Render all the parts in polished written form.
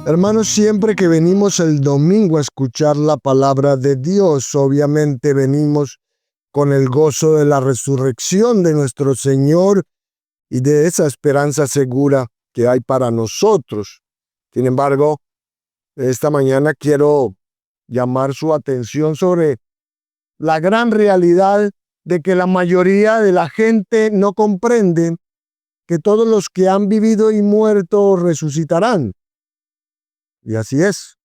Hermanos, siempre que venimos el domingo a escuchar la palabra de Dios, obviamente venimos con el gozo de la resurrección de nuestro Señor y de esa esperanza segura que hay para nosotros. Sin embargo, esta mañana quiero llamar su atención sobre la gran realidad de que la mayoría de la gente no comprende que todos los que han vivido y muerto resucitarán. Y así es.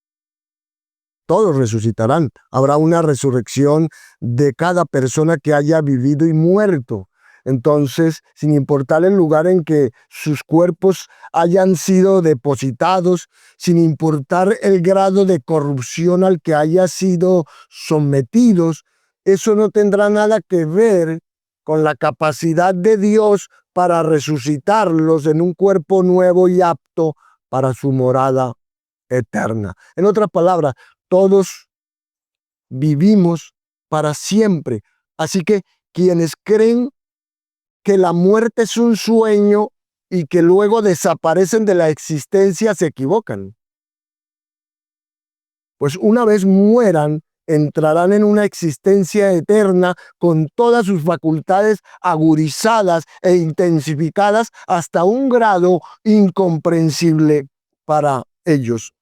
Todos resucitarán. Habrá una resurrección de cada persona que haya vivido y muerto. Entonces, sin importar el lugar en que sus cuerpos hayan sido depositados, sin importar el grado de corrupción al que haya sido sometidos, eso no tendrá nada que ver con la capacidad de Dios para resucitarlos en un cuerpo nuevo y apto para su morada eterna. En otras palabras, todos vivimos para siempre. Así que quienes creen que la muerte es un sueño y que luego desaparecen de la existencia se equivocan. Pues una vez mueran, entrarán en una existencia eterna con todas sus facultades agudizadas e intensificadas hasta un grado incomprensible para ellos.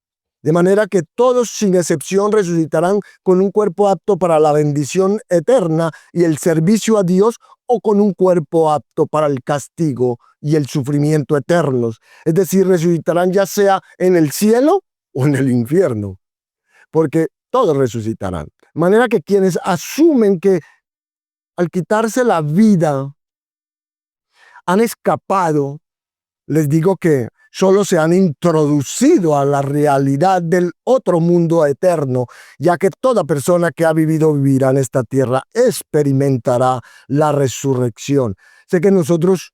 De manera que todos sin excepción resucitarán con un cuerpo apto para la bendición eterna y el servicio a Dios, o con un cuerpo apto para el castigo y el sufrimiento eternos. Es decir, resucitarán ya sea en el cielo o en el infierno, porque todos resucitarán. De manera que quienes asumen que al quitarse la vida han escapado, les digo que solo se han introducido a la realidad del otro mundo eterno, ya que toda persona que ha vivirá en esta tierra experimentará la resurrección. Sé que nosotros,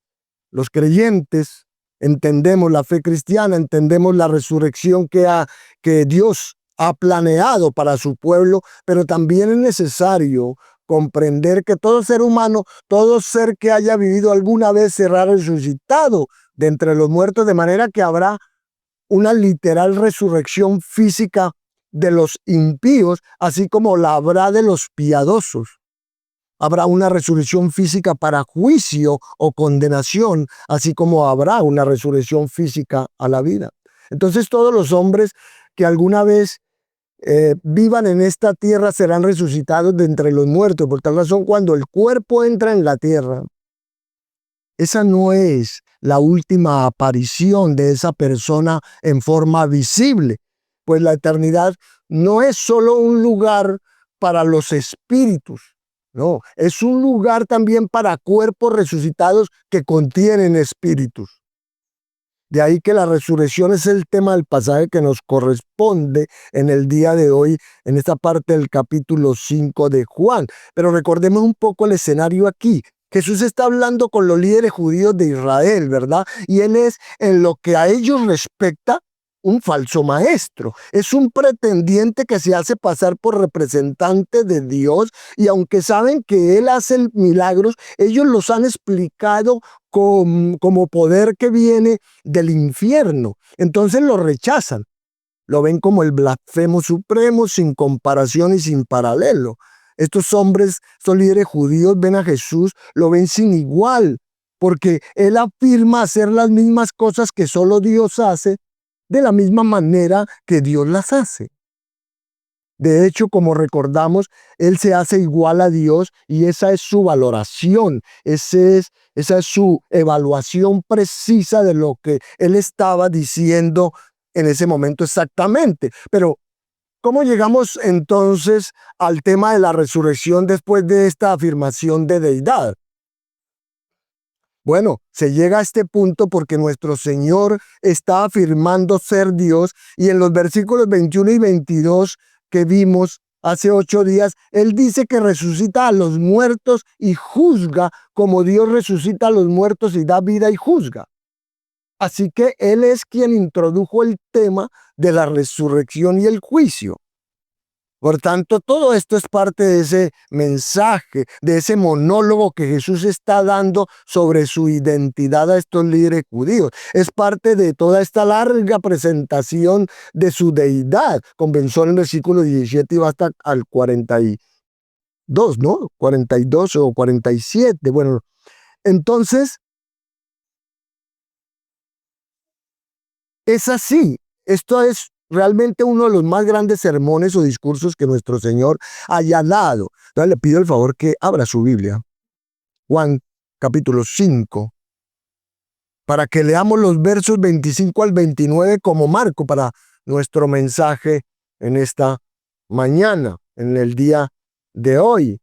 los creyentes, entendemos la fe cristiana, entendemos la resurrección que Dios ha planeado para su pueblo, pero también es necesario comprender que todo ser humano, todo ser que haya vivido alguna vez será resucitado de entre los muertos, de manera que habrá una literal resurrección física de los impíos, así como la habrá de los piadosos. Habrá una resurrección física para juicio o condenación, así como habrá una resurrección física a la vida. Entonces todos los hombres que alguna vez vivan en esta tierra serán resucitados de entre los muertos. Por tal razón, cuando el cuerpo entra en la tierra, esa no es la última aparición de esa persona en forma visible, pues la eternidad no es solo un lugar para los espíritus, no, es un lugar también para cuerpos resucitados que contienen espíritus. De ahí que la resurrección es el tema del pasaje que nos corresponde en el día de hoy, en esta parte del capítulo 5 de Juan. Pero recordemos un poco el escenario aquí. Jesús está hablando con los líderes judíos de Israel, ¿verdad? Y él es, en lo que a ellos respecta, un falso maestro. Es un pretendiente que se hace pasar por representante de Dios, y aunque saben que él hace milagros, ellos los han explicado como poder que viene del infierno. Entonces lo rechazan. Lo ven como el blasfemo supremo, sin comparación y sin paralelo. Estos hombres, estos líderes judíos, ven a Jesús, lo ven sin igual, porque él afirma hacer las mismas cosas que solo Dios hace, de la misma manera que Dios las hace. De hecho, como recordamos, él se hace igual a Dios y esa es su valoración, esa es su evaluación precisa de lo que él estaba diciendo en ese momento exactamente. Pero, ¿cómo llegamos entonces al tema de la resurrección después de esta afirmación de deidad? Bueno, se llega a este punto porque nuestro Señor está afirmando ser Dios, y en los versículos 21 y 22 que vimos hace 8 días, Él dice que resucita a los muertos y juzga como Dios resucita a los muertos y da vida y juzga. Así que Él es quien introdujo el tema de la resurrección y el juicio. Por tanto, todo esto es parte de ese mensaje, de ese monólogo que Jesús está dando sobre su identidad a estos líderes judíos. Es parte de toda esta larga presentación de su deidad. Comenzó en el versículo 17 y va hasta al 42, ¿no? 42 o 47. Bueno, entonces, es así. Esto es realmente uno de los más grandes sermones o discursos que nuestro Señor haya dado. Entonces le pido el favor que abra su Biblia, Juan capítulo 5, para que leamos los versos 25 al 29 como marco para nuestro mensaje en esta mañana, en el día de hoy.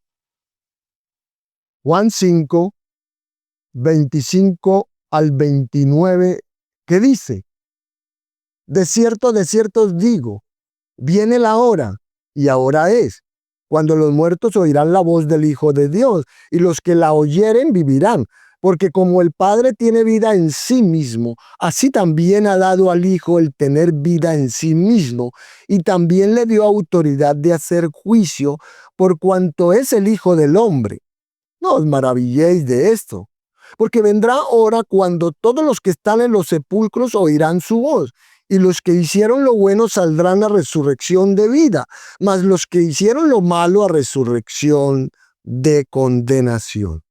Juan 5, 25 al 29, ¿qué dice? De cierto os digo, viene la hora, y ahora es, cuando los muertos oirán la voz del Hijo de Dios, y los que la oyeren vivirán, porque como el Padre tiene vida en sí mismo, así también ha dado al Hijo el tener vida en sí mismo, y también le dio autoridad de hacer juicio, por cuanto es el Hijo del Hombre. No os maravilléis de esto, porque vendrá hora cuando todos los que están en los sepulcros oirán su voz, y los que hicieron lo bueno saldrán a resurrección de vida, mas los que hicieron lo malo a resurrección de condenación.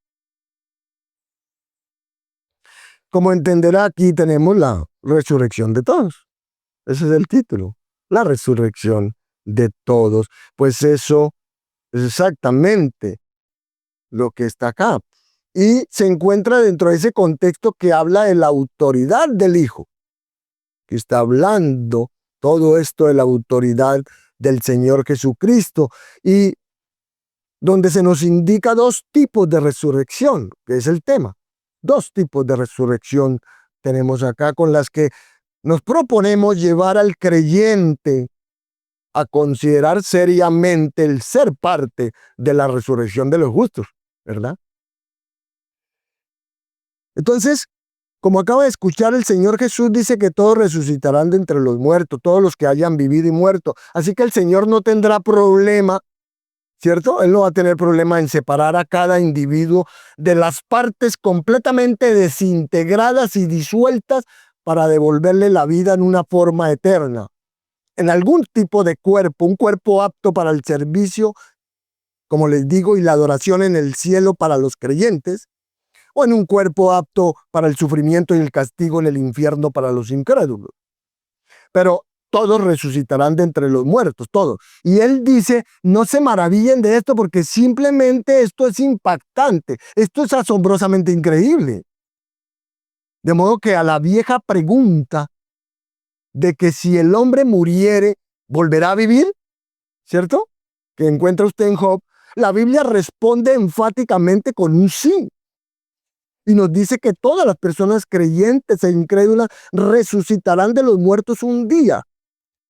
Como entenderá, aquí tenemos la resurrección de todos. Ese es el título, la resurrección de todos. Pues eso es exactamente lo que está acá. Y se encuentra dentro de ese contexto que habla de la autoridad del Hijo, que está hablando todo esto de la autoridad del Señor Jesucristo, y donde se nos indica dos tipos de resurrección, que es el tema. Dos tipos de resurrección tenemos acá con las que nos proponemos llevar al creyente a considerar seriamente el ser parte de la resurrección de los justos, ¿verdad? Entonces, como acaba de escuchar, el Señor Jesús dice que todos resucitarán de entre los muertos, todos los que hayan vivido y muerto. Así que el Señor no tendrá problema, ¿cierto? Él no va a tener problema en separar a cada individuo de las partes completamente desintegradas y disueltas para devolverle la vida en una forma eterna, en algún tipo de cuerpo, un cuerpo apto para el servicio, como les digo, y la adoración en el cielo para los creyentes, o en un cuerpo apto para el sufrimiento y el castigo en el infierno para los incrédulos. Pero todos resucitarán de entre los muertos, todos. Y él dice, no se maravillen de esto porque simplemente esto es impactante, esto es asombrosamente increíble. De modo que a la vieja pregunta de que si el hombre muriere, ¿volverá a vivir? ¿Cierto? Que encuentra usted en Job, la Biblia responde enfáticamente con un sí. Y nos dice que todas las personas creyentes e incrédulas resucitarán de los muertos un día.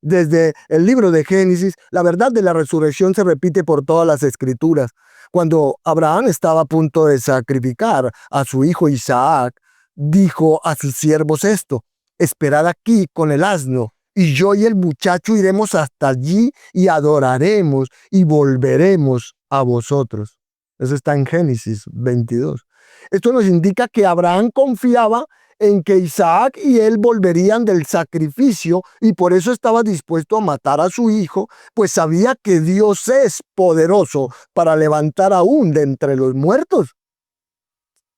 Desde el libro de Génesis, la verdad de la resurrección se repite por todas las escrituras. Cuando Abraham estaba a punto de sacrificar a su hijo Isaac, dijo a sus siervos esto: esperad aquí con el asno, y yo y el muchacho iremos hasta allí y adoraremos y volveremos a vosotros. Eso está en Génesis 22. Esto nos indica que Abraham confiaba en que Isaac y él volverían del sacrificio, y por eso estaba dispuesto a matar a su hijo, pues sabía que Dios es poderoso para levantar aún de entre los muertos.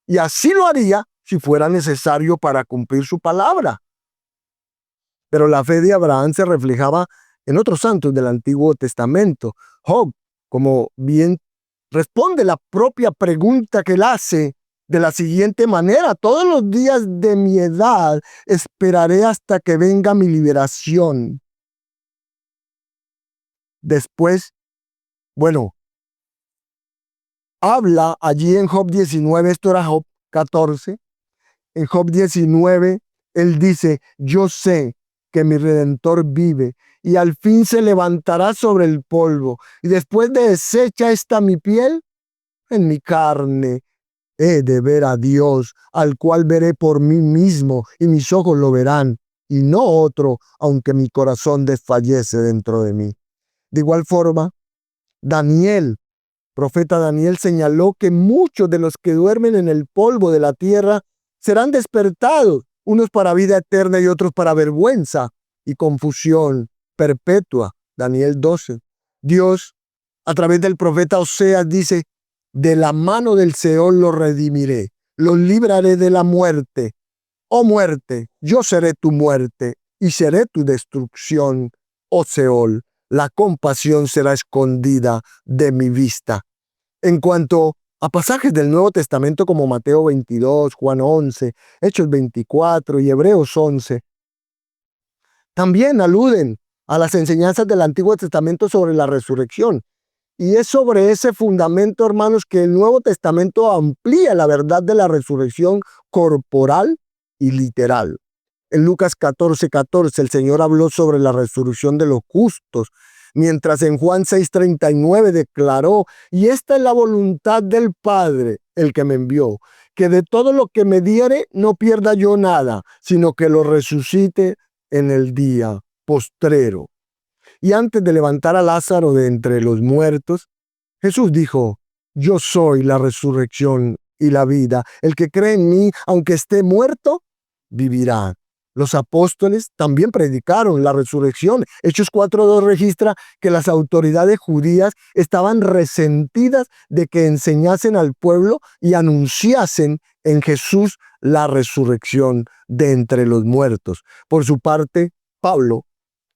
Y así lo haría si fuera necesario para cumplir su palabra. Pero la fe de Abraham se reflejaba en otros santos del Antiguo Testamento. Job, como bien responde la propia pregunta que él hace de la siguiente manera: todos los días de mi edad esperaré hasta que venga mi liberación. Después, bueno, habla allí en Job 19, esto era Job 14, en Job 19, él dice: yo sé que mi Redentor vive y al fin se levantará sobre el polvo, y después de deshecha esta mi piel, en mi carne he de ver a Dios, al cual veré por mí mismo, y mis ojos lo verán, y no otro, aunque mi corazón desfallece dentro de mí. De igual forma, Daniel, profeta Daniel, señaló que muchos de los que duermen en el polvo de la tierra serán despertados, unos para vida eterna y otros para vergüenza y confusión perpetua. Daniel 12. Dios, a través del profeta Oseas, dice: de la mano del Seol los redimiré, los libraré de la muerte. Oh muerte, yo seré tu muerte y seré tu destrucción, oh Seol. La compasión será escondida de mi vista. En cuanto a pasajes del Nuevo Testamento como Mateo 22, Juan 11, Hechos 24 y Hebreos 11, también aluden a las enseñanzas del Antiguo Testamento sobre la resurrección. Y es sobre ese fundamento, hermanos, que el Nuevo Testamento amplía la verdad de la resurrección corporal y literal. En Lucas 14:14 el Señor habló sobre la resurrección de los justos, mientras en Juan 6:39 declaró: y esta es la voluntad del Padre, el que me envió, que de todo lo que me diere no pierda yo nada, sino que lo resucite en el día postrero. Y antes de levantar a Lázaro de entre los muertos, Jesús dijo: yo soy la resurrección y la vida. El que cree en mí, aunque esté muerto, vivirá. Los apóstoles también predicaron la resurrección. Hechos 4:2 registra que las autoridades judías estaban resentidas de que enseñasen al pueblo y anunciasen en Jesús la resurrección de entre los muertos. Por su parte, Pablo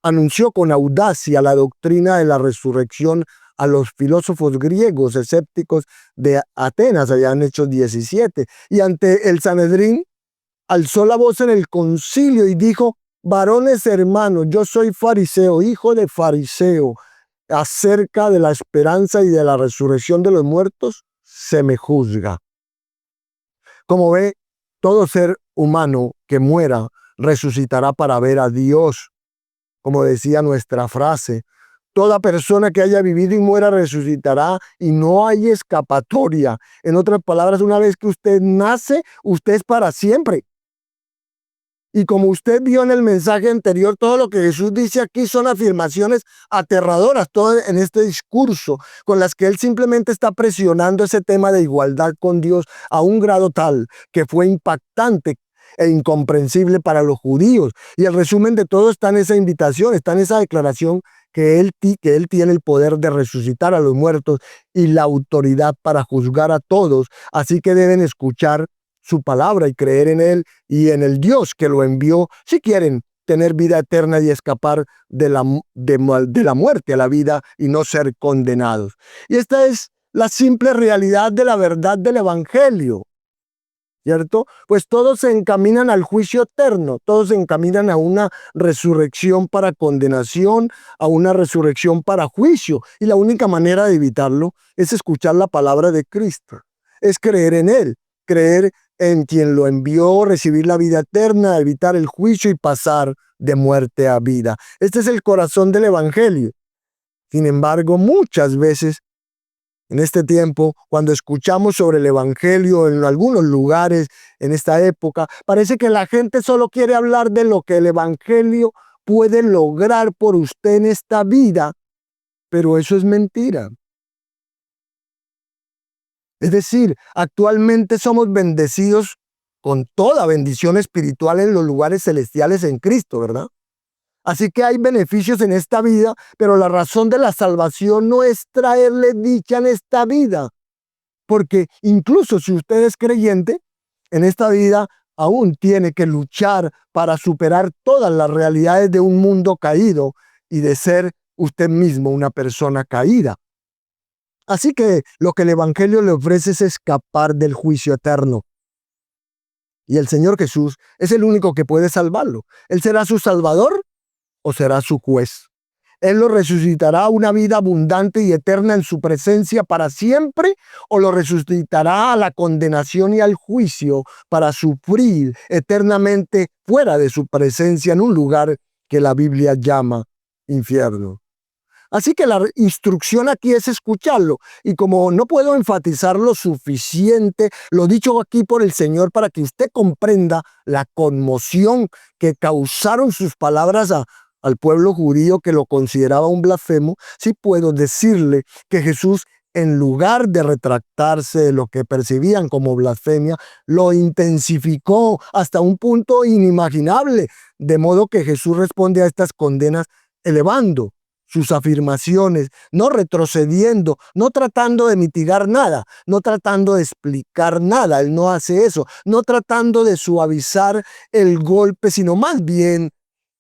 anunció con audacia la doctrina de la resurrección a los filósofos griegos escépticos de Atenas, allá en Hechos 17. Y ante el Sanedrín, alzó la voz en el concilio y dijo: varones hermanos, yo soy fariseo, hijo de fariseo. Acerca de la esperanza y de la resurrección de los muertos, se me juzga. Como ve, todo ser humano que muera resucitará para ver a Dios. Como decía nuestra frase, toda persona que haya vivido y muera resucitará y no hay escapatoria. En otras palabras, una vez que usted nace, usted es para siempre. Y como usted vio en el mensaje anterior, todo lo que Jesús dice aquí son afirmaciones aterradoras, todo en este discurso, con las que él simplemente está presionando ese tema de igualdad con Dios a un grado tal que fue impactante e incomprensible para los judíos. Y el resumen de todo está en esa invitación, está en esa declaración que él tiene el poder de resucitar a los muertos y la autoridad para juzgar a todos. Así que deben escuchar su palabra y creer en él y en el Dios que lo envió, si quieren tener vida eterna y escapar de la muerte a la vida y no ser condenados. Y esta es la simple realidad de la verdad del Evangelio, ¿cierto? Pues todos se encaminan al juicio eterno, todos se encaminan a una resurrección para condenación, a una resurrección para juicio. Y la única manera de evitarlo es escuchar la palabra de Cristo, es creer en él, creer en quien lo envió, recibir la vida eterna, evitar el juicio y pasar de muerte a vida. Este es el corazón del Evangelio. Sin embargo, muchas veces en este tiempo, cuando escuchamos sobre el Evangelio en algunos lugares en esta época, parece que la gente solo quiere hablar de lo que el Evangelio puede lograr por usted en esta vida, pero eso es mentira. Es decir, actualmente somos bendecidos con toda bendición espiritual en los lugares celestiales en Cristo, ¿verdad? Así que hay beneficios en esta vida, pero la razón de la salvación no es traerle dicha en esta vida. Porque incluso si usted es creyente, en esta vida aún tiene que luchar para superar todas las realidades de un mundo caído y de ser usted mismo una persona caída. Así que lo que el Evangelio le ofrece es escapar del juicio eterno. Y el Señor Jesús es el único que puede salvarlo. ¿Él será su salvador o será su juez? ¿Él lo resucitará a una vida abundante y eterna en su presencia para siempre? ¿O lo resucitará a la condenación y al juicio para sufrir eternamente fuera de su presencia en un lugar que la Biblia llama infierno? Así que la instrucción aquí es escucharlo. Y como no puedo enfatizar lo suficiente, lo dicho aquí por el Señor para que usted comprenda la conmoción que causaron sus palabras al pueblo judío que lo consideraba un blasfemo, sí puedo decirle que Jesús, en lugar de retractarse de lo que percibían como blasfemia, lo intensificó hasta un punto inimaginable, de modo que Jesús responde a estas condenas elevando sus afirmaciones, no retrocediendo, no tratando de mitigar nada, no tratando de explicar nada. Él no hace eso, no tratando de suavizar el golpe, sino más bien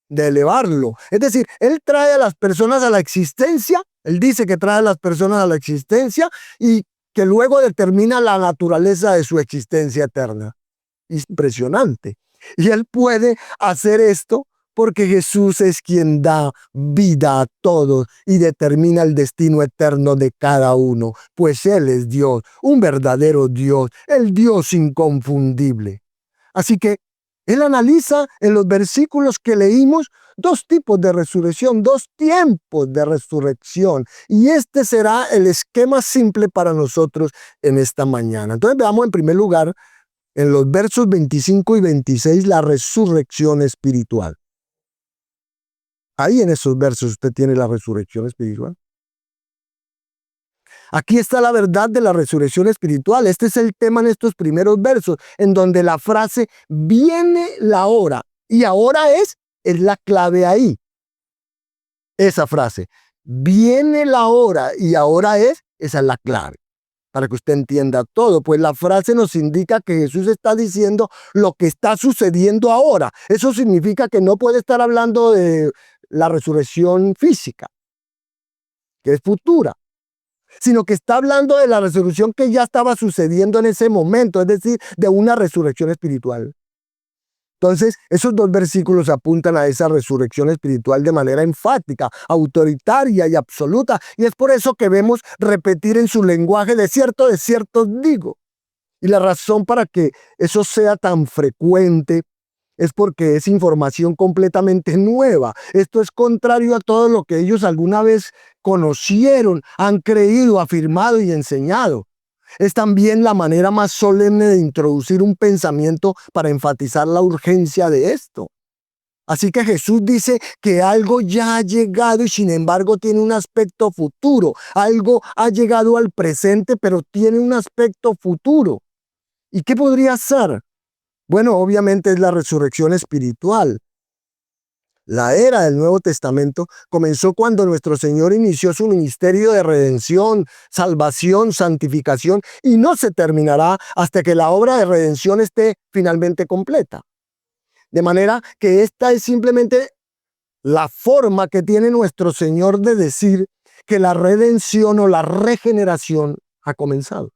de elevarlo. Es decir, él trae a las personas a la existencia, él dice que trae a las personas a la existencia y que luego determina la naturaleza de su existencia eterna. Impresionante. Y él puede hacer esto porque Jesús es quien da vida a todos y determina el destino eterno de cada uno, pues Él es Dios, un verdadero Dios, el Dios inconfundible. Así que él analiza en los versículos que leímos dos tipos de resurrección, dos tiempos de resurrección. Y este será el esquema simple para nosotros en esta mañana. Entonces veamos en primer lugar en los versos 25 y 26 la resurrección espiritual. Ahí en esos versos usted tiene la resurrección espiritual. Aquí está la verdad de la resurrección espiritual. Este es el tema en estos primeros versos, en donde la frase viene la hora y ahora es la clave ahí. Esa frase, viene la hora y ahora esa es la clave. Para que usted entienda todo, pues la frase nos indica que Jesús está diciendo lo que está sucediendo ahora. Eso significa que no puede estar hablando de la resurrección física, que es futura, sino que está hablando de la resurrección que ya estaba sucediendo en ese momento, es decir, de una resurrección espiritual. Entonces, esos dos versículos apuntan a esa resurrección espiritual de manera enfática, autoritaria y absoluta, y es por eso que vemos repetir en su lenguaje de cierto digo. Y la razón para que eso sea tan frecuente es porque es información completamente nueva. Esto es contrario a todo lo que ellos alguna vez conocieron, han creído, afirmado y enseñado. Es también la manera más solemne de introducir un pensamiento para enfatizar la urgencia de esto. Así que Jesús dice que algo ya ha llegado y sin embargo tiene un aspecto futuro. Algo ha llegado al presente, pero tiene un aspecto futuro. ¿Y qué podría ser? Bueno, obviamente es la resurrección espiritual. La era del Nuevo Testamento comenzó cuando nuestro Señor inició su ministerio de redención, salvación, santificación, y no se terminará hasta que la obra de redención esté finalmente completa. De manera que esta es simplemente la forma que tiene nuestro Señor de decir que la redención o la regeneración ha comenzado.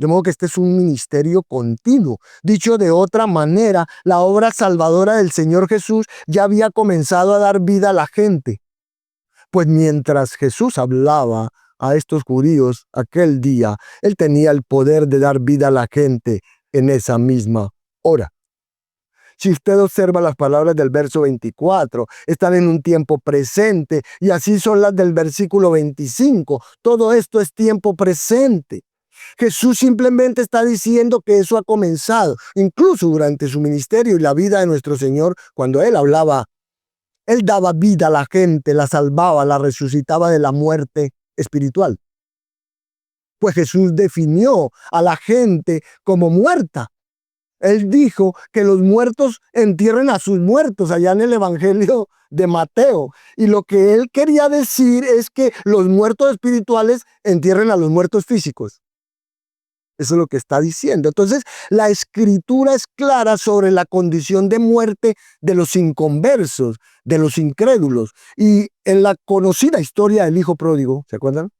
De modo que este es un ministerio continuo. Dicho de otra manera, la obra salvadora del Señor Jesús ya había comenzado a dar vida a la gente. Pues mientras Jesús hablaba a estos judíos aquel día, Él tenía el poder de dar vida a la gente en esa misma hora. Si usted observa las palabras del verso 24, están en un tiempo presente y así son las del versículo 25. Todo esto es tiempo presente. Jesús simplemente está diciendo que eso ha comenzado. Incluso durante su ministerio y la vida de nuestro Señor, cuando Él hablaba, Él daba vida a la gente, la salvaba, la resucitaba de la muerte espiritual. Pues Jesús definió a la gente como muerta. Él dijo que los muertos entierren a sus muertos allá en el Evangelio de Mateo. Y lo que Él quería decir es que los muertos espirituales entierren a los muertos físicos. Eso es lo que está diciendo. Entonces, la escritura es clara sobre la condición de muerte de los inconversos, de los incrédulos. Y en la conocida historia del hijo pródigo, ¿se acuerdan?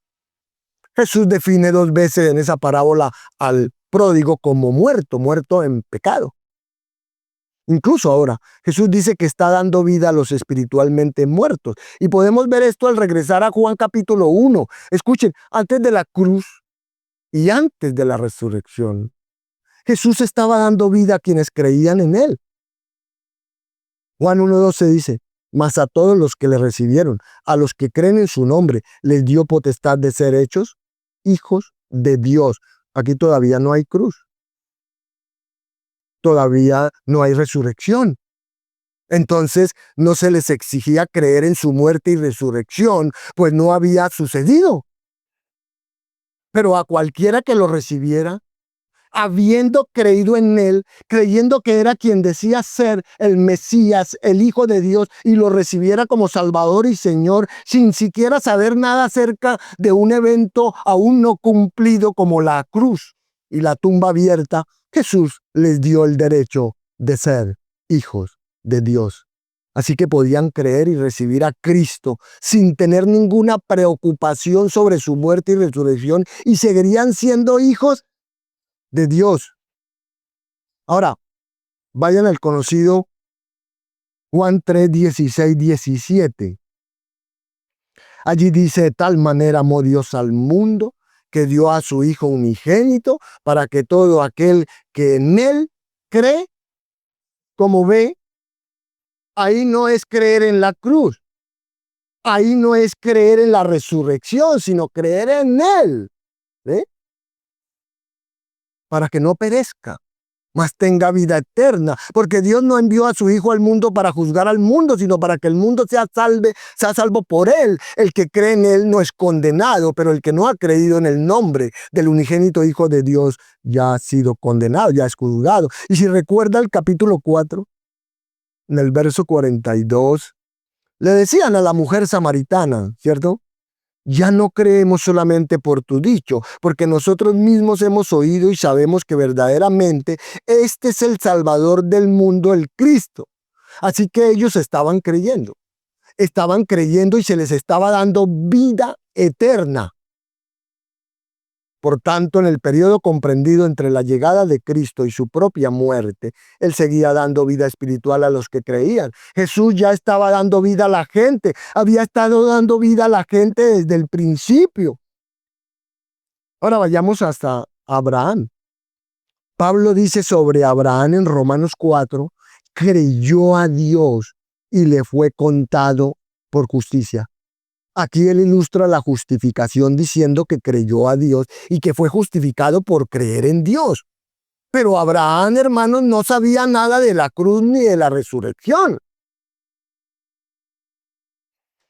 Jesús define dos veces en esa parábola al pródigo como muerto en pecado. Incluso ahora, Jesús dice que está dando vida a los espiritualmente muertos. Y podemos ver esto al regresar a Juan capítulo 1. Escuchen, antes de la cruz, y antes de la resurrección, Jesús estaba dando vida a quienes creían en Él. Juan 1:12 dice, mas a todos los que le recibieron, a los que creen en su nombre, les dio potestad de ser hechos hijos de Dios. Aquí todavía no hay cruz. Todavía no hay resurrección. Entonces no se les exigía creer en su muerte y resurrección, pues no había sucedido. Pero a cualquiera que lo recibiera, habiendo creído en él, creyendo que era quien decía ser el Mesías, el Hijo de Dios, y lo recibiera como Salvador y Señor, sin siquiera saber nada acerca de un evento aún no cumplido como la cruz y la tumba abierta, Jesús les dio el derecho de ser hijos de Dios. Así que podían creer y recibir a Cristo sin tener ninguna preocupación sobre su muerte y resurrección, y seguirían siendo hijos de Dios. Ahora, vayan al conocido Juan 3, 16, 17. Allí dice: de tal manera amó Dios al mundo, que dio a su Hijo unigénito, para que todo aquel que en él cree, como ve, ahí no es creer en la cruz, ahí no es creer en la resurrección, sino creer en él, ¿ve? Para que no perezca, mas tenga vida eterna, porque Dios no envió a su Hijo al mundo para juzgar al mundo, sino para que el mundo sea salvo por él. El que cree en él no es condenado, pero el que no ha creído en el nombre del unigénito Hijo de Dios ya ha sido condenado, ya es juzgado. Y si recuerda el capítulo 4, en el verso 42, le decían a la mujer samaritana, ¿cierto? Ya no creemos solamente por tu dicho, porque nosotros mismos hemos oído y sabemos que verdaderamente este es el Salvador del mundo, el Cristo. Así que ellos estaban creyendo y se les estaba dando vida eterna. Por tanto, en el periodo comprendido entre la llegada de Cristo y su propia muerte, Él seguía dando vida espiritual a los que creían. Jesús ya estaba dando vida a la gente, había estado dando vida a la gente desde el principio. Ahora vayamos hasta Abraham. Pablo dice sobre Abraham en Romanos 4, creyó a Dios y le fue contado por justicia. Aquí él ilustra la justificación diciendo que creyó a Dios y que fue justificado por creer en Dios. Pero Abraham, hermanos, no sabía nada de la cruz ni de la resurrección.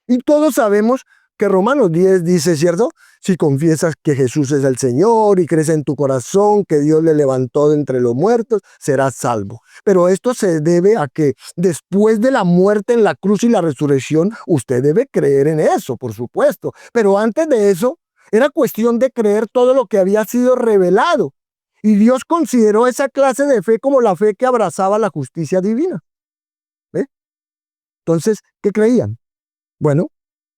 Y todos sabemos que Romanos 10 dice, ¿cierto? Si confiesas que Jesús es el Señor y crees en tu corazón que Dios le levantó de entre los muertos, serás salvo. Pero esto se debe a que después de la muerte en la cruz y la resurrección, usted debe creer en eso, por supuesto. Pero antes de eso, era cuestión de creer todo lo que había sido revelado. Y Dios consideró esa clase de fe como la fe que abrazaba la justicia divina. ¿Ve? Entonces, ¿qué creían? Bueno,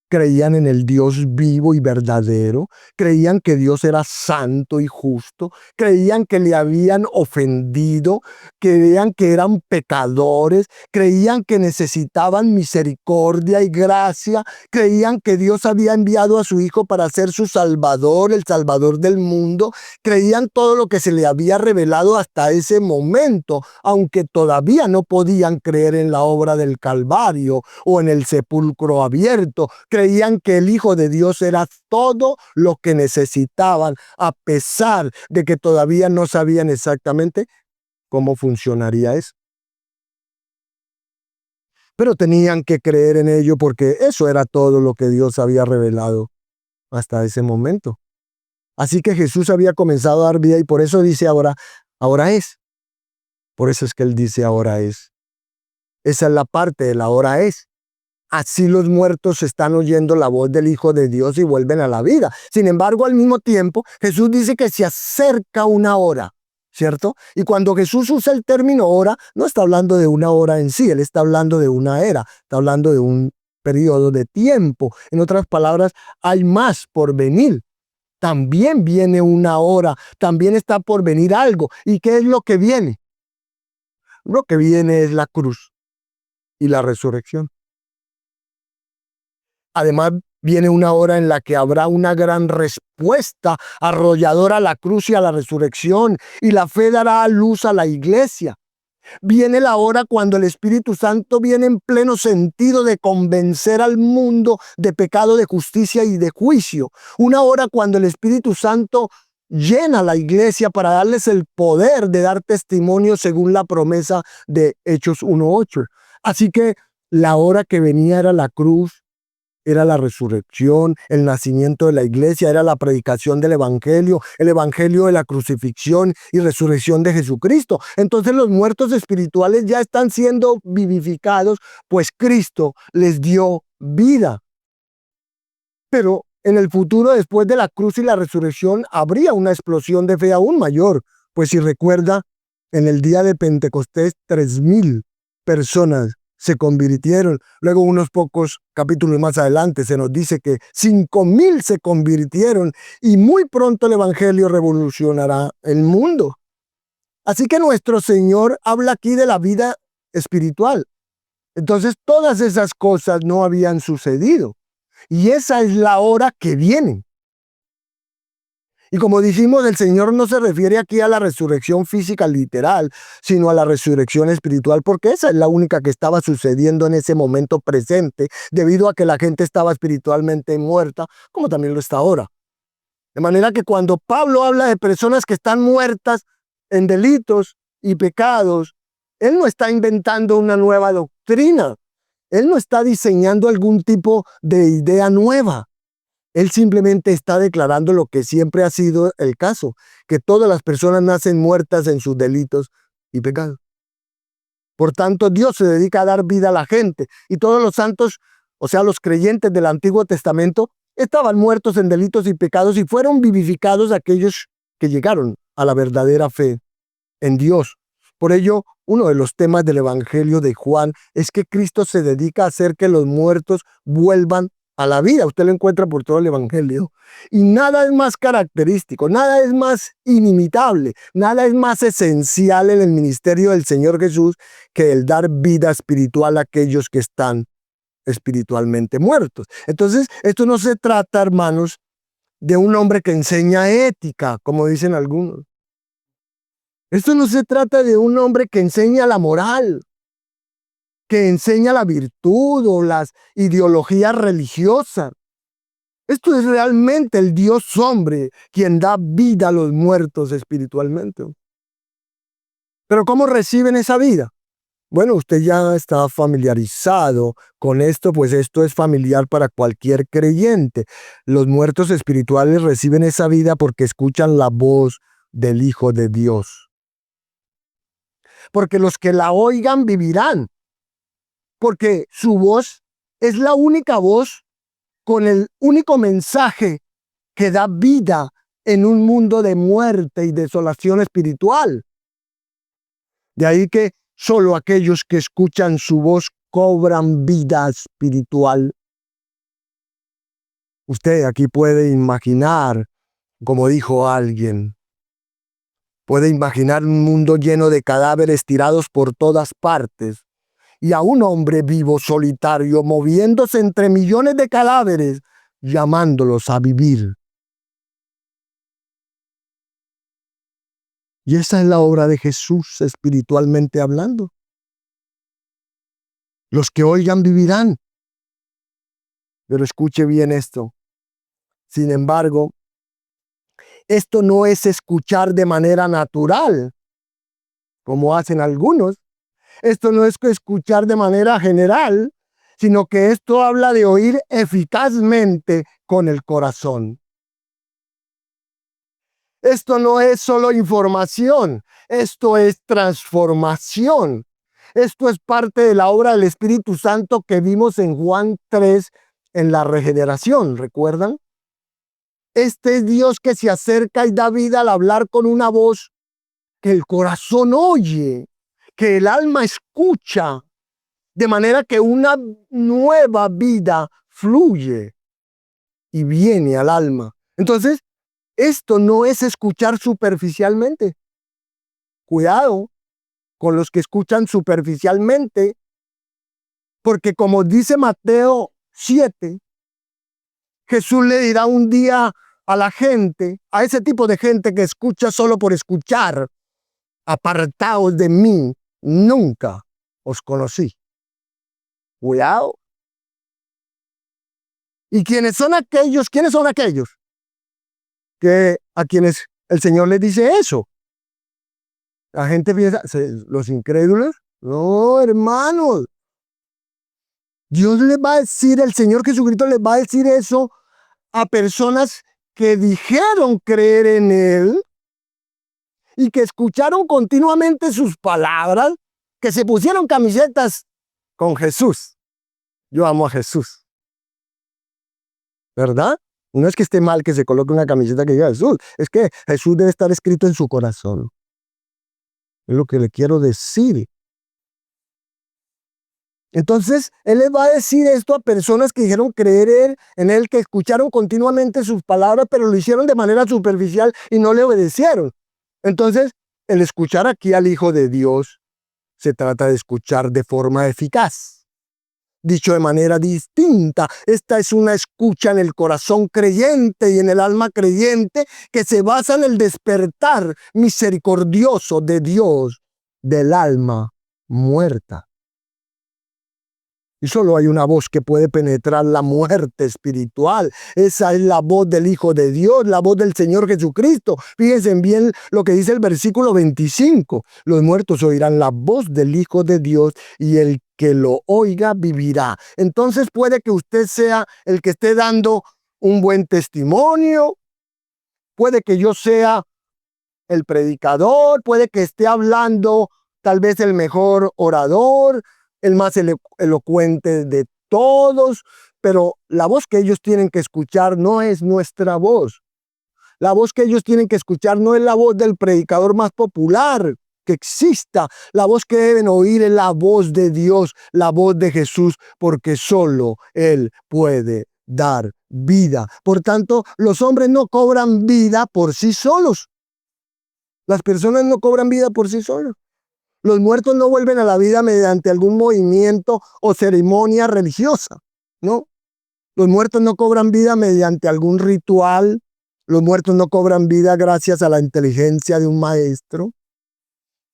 creían en el Dios vivo y verdadero, creían que Dios era santo y justo, creían que le habían ofendido, creían que eran pecadores, creían que necesitaban misericordia y gracia, creían que Dios había enviado a su Hijo para ser su Salvador, el Salvador del mundo, creían todo lo que se le había revelado hasta ese momento, aunque todavía no podían creer en la obra del Calvario o en el sepulcro abierto. Creían que el Hijo de Dios era todo lo que necesitaban, a pesar de que todavía no sabían exactamente cómo funcionaría eso. Pero tenían que creer en ello porque eso era todo lo que Dios había revelado hasta ese momento. Así que Jesús había comenzado a dar vida y por eso dice ahora es. Por eso es que Él dice ahora es. Esa es la parte del ahora es. Así los muertos están oyendo la voz del Hijo de Dios y vuelven a la vida. Sin embargo, al mismo tiempo, Jesús dice que se acerca una hora, ¿cierto? Y cuando Jesús usa el término hora, no está hablando de una hora en sí, Él está hablando de una era, está hablando de un periodo de tiempo. En otras palabras, hay más por venir. También viene una hora, también está por venir algo. ¿Y qué es lo que viene? Lo que viene es la cruz y la resurrección. Además, viene una hora en la que habrá una gran respuesta arrolladora a la cruz y a la resurrección, y la fe dará a luz a la iglesia. Viene la hora cuando el Espíritu Santo viene en pleno sentido de convencer al mundo de pecado, de justicia y de juicio. Una hora cuando el Espíritu Santo llena a la iglesia para darles el poder de dar testimonio según la promesa de Hechos 1:8. Así que la hora que venía era la cruz, era la resurrección, el nacimiento de la iglesia, era la predicación del evangelio, el evangelio de la crucifixión y resurrección de Jesucristo. Entonces los muertos espirituales ya están siendo vivificados, pues Cristo les dio vida. Pero en el futuro, después de la cruz y la resurrección, habría una explosión de fe aún mayor, pues si recuerda, en el día de Pentecostés, 3,000 personas se convirtieron. Luego, unos pocos capítulos más adelante, se nos dice que 5,000 se convirtieron y muy pronto el evangelio revolucionará el mundo. Así que nuestro Señor habla aquí de la vida espiritual. Entonces, todas esas cosas no habían sucedido. Y esa es la hora que viene. Y como dijimos, el Señor no se refiere aquí a la resurrección física literal, sino a la resurrección espiritual, porque esa es la única que estaba sucediendo en ese momento presente, debido a que la gente estaba espiritualmente muerta, como también lo está ahora. De manera que cuando Pablo habla de personas que están muertas en delitos y pecados, él no está inventando una nueva doctrina. Él no está diseñando algún tipo de idea nueva. Él simplemente está declarando lo que siempre ha sido el caso, que todas las personas nacen muertas en sus delitos y pecados. Por tanto, Dios se dedica a dar vida a la gente y todos los santos, o sea, los creyentes del Antiguo Testamento, estaban muertos en delitos y pecados y fueron vivificados aquellos que llegaron a la verdadera fe en Dios. Por ello, uno de los temas del Evangelio de Juan es que Cristo se dedica a hacer que los muertos vuelvan a la vida. Usted lo encuentra por todo el Evangelio. Y nada es más característico, nada es más inimitable, nada es más esencial en el ministerio del Señor Jesús que el dar vida espiritual a aquellos que están espiritualmente muertos. Entonces, esto no se trata, hermanos, de un hombre que enseña ética, como dicen algunos. Esto no se trata de un hombre que enseña la moral, que enseña la virtud o las ideologías religiosas. Esto es realmente el Dios hombre quien da vida a los muertos espiritualmente. Pero ¿cómo reciben esa vida? Bueno, usted ya está familiarizado con esto, pues esto es familiar para cualquier creyente. Los muertos espirituales reciben esa vida porque escuchan la voz del Hijo de Dios. Porque los que la oigan vivirán. Porque su voz es la única voz con el único mensaje que da vida en un mundo de muerte y desolación espiritual. De ahí que solo aquellos que escuchan su voz cobran vida espiritual. Usted aquí puede imaginar, como dijo alguien, puede imaginar un mundo lleno de cadáveres tirados por todas partes y a un hombre vivo solitario moviéndose entre millones de cadáveres, llamándolos a vivir. Y esa es la obra de Jesús espiritualmente hablando. Los que oigan vivirán. Pero escuche bien esto. Sin embargo, esto no es escuchar de manera natural, como hacen algunos. Esto no es escuchar de manera general, sino que esto habla de oír eficazmente con el corazón. Esto no es solo información, esto es transformación. Esto es parte de la obra del Espíritu Santo que vimos en Juan 3 en la regeneración, ¿recuerdan? Este es Dios que se acerca y da vida al hablar con una voz que el corazón oye, que el alma escucha, de manera que una nueva vida fluye y viene al alma. Entonces, esto no es escuchar superficialmente. Cuidado con los que escuchan superficialmente, porque como dice Mateo 7, Jesús le dirá un día a la gente, a ese tipo de gente que escucha solo por escuchar: apartaos de mí, nunca os conocí. Cuidado. ¿Y quiénes son aquellos? ¿Quiénes son aquellos que a quienes el Señor les dice eso? La gente piensa, los incrédulos. No, hermanos, Dios les va a decir, el Señor Jesucristo les va a decir eso a personas que dijeron creer en Él y que escucharon continuamente sus palabras, que se pusieron camisetas con Jesús. Yo amo a Jesús, ¿verdad? No es que esté mal que se coloque una camiseta que diga Jesús, es que Jesús debe estar escrito en su corazón. Es lo que le quiero decir. Entonces, Él les va a decir esto a personas que dijeron creer en Él, que escucharon continuamente sus palabras, pero lo hicieron de manera superficial y no le obedecieron. Entonces, el escuchar aquí al Hijo de Dios se trata de escuchar de forma eficaz. Dicho de manera distinta, esta es una escucha en el corazón creyente y en el alma creyente que se basa en el despertar misericordioso de Dios del alma muerta. Y solo hay una voz que puede penetrar la muerte espiritual. Esa es la voz del Hijo de Dios, la voz del Señor Jesucristo. Fíjense bien lo que dice el versículo 25. Los muertos oirán la voz del Hijo de Dios y el que lo oiga vivirá. Entonces puede que usted sea el que esté dando un buen testimonio. Puede que yo sea el predicador. Puede que esté hablando tal vez el mejor orador, el más elocuente de todos, pero la voz que ellos tienen que escuchar no es nuestra voz. La voz que ellos tienen que escuchar no es la voz del predicador más popular que exista. La voz que deben oír es la voz de Dios, la voz de Jesús, porque solo Él puede dar vida. Por tanto, los hombres no cobran vida por sí solos. Las personas no cobran vida por sí solas. Los muertos no vuelven a la vida mediante algún movimiento o ceremonia religiosa, ¿no? Los muertos no cobran vida mediante algún ritual. Los muertos no cobran vida gracias a la inteligencia de un maestro.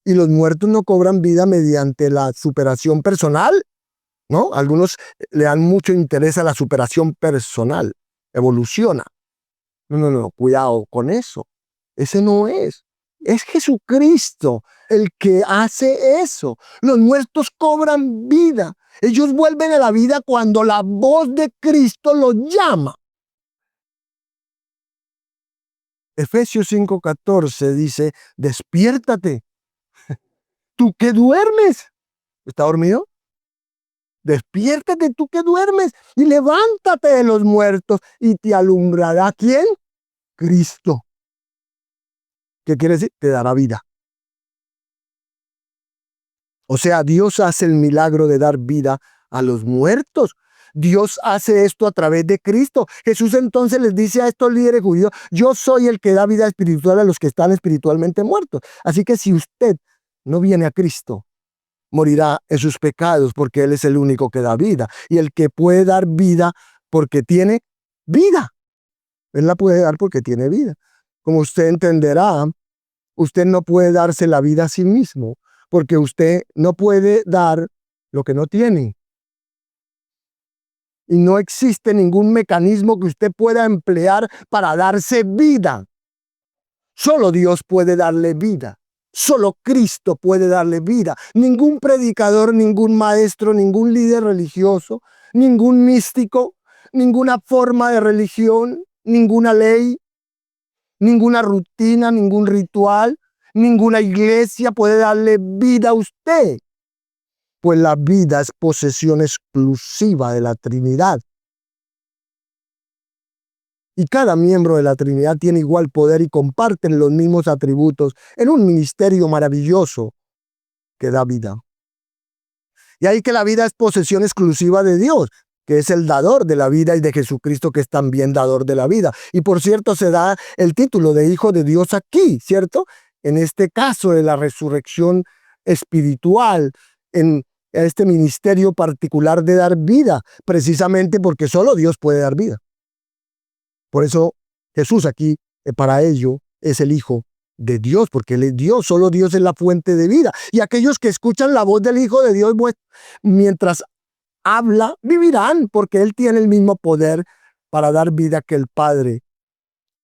Y los muertos no cobran vida mediante la superación personal, ¿no? Algunos le dan mucho interés a la superación personal. Evoluciona. No, cuidado con eso. Ese no es. Es Jesucristo el que hace eso. Los muertos cobran vida. Ellos vuelven a la vida cuando la voz de Cristo los llama. Efesios 5:14 dice, despiértate. ¿Tú que duermes? ¿Está dormido? Despiértate tú que duermes y levántate de los muertos y te alumbrará ¿quién? Cristo. ¿Qué quiere decir? Te dará vida. O sea, Dios hace el milagro de dar vida a los muertos. Dios hace esto a través de Cristo. Jesús entonces les dice a estos líderes judíos, yo soy el que da vida espiritual a los que están espiritualmente muertos. Así que si usted no viene a Cristo, morirá en sus pecados porque Él es el único que da vida. Y el que puede dar vida porque tiene vida. Él la puede dar porque tiene vida. Como usted entenderá, usted no puede darse la vida a sí mismo, porque usted no puede dar lo que no tiene. Y no existe ningún mecanismo que usted pueda emplear para darse vida. Solo Dios puede darle vida. Solo Cristo puede darle vida. Ningún predicador, ningún maestro, ningún líder religioso, ningún místico, ninguna forma de religión, ninguna ley, ninguna rutina, ningún ritual, ninguna iglesia puede darle vida a usted. Pues la vida es posesión exclusiva de la Trinidad. Y cada miembro de la Trinidad tiene igual poder y comparten los mismos atributos en un ministerio maravilloso que da vida. Y ahí que la vida es posesión exclusiva de Dios, que es el dador de la vida, y de Jesucristo, que es también dador de la vida. Y por cierto, se da el título de Hijo de Dios aquí, ¿cierto? En este caso de la resurrección espiritual, en este ministerio particular de dar vida, precisamente porque solo Dios puede dar vida. Por eso Jesús aquí, para ello, es el Hijo de Dios, porque Él es Dios, solo Dios es la fuente de vida. Y aquellos que escuchan la voz del Hijo de Dios, mientras habla, vivirán, porque Él tiene el mismo poder para dar vida que el Padre.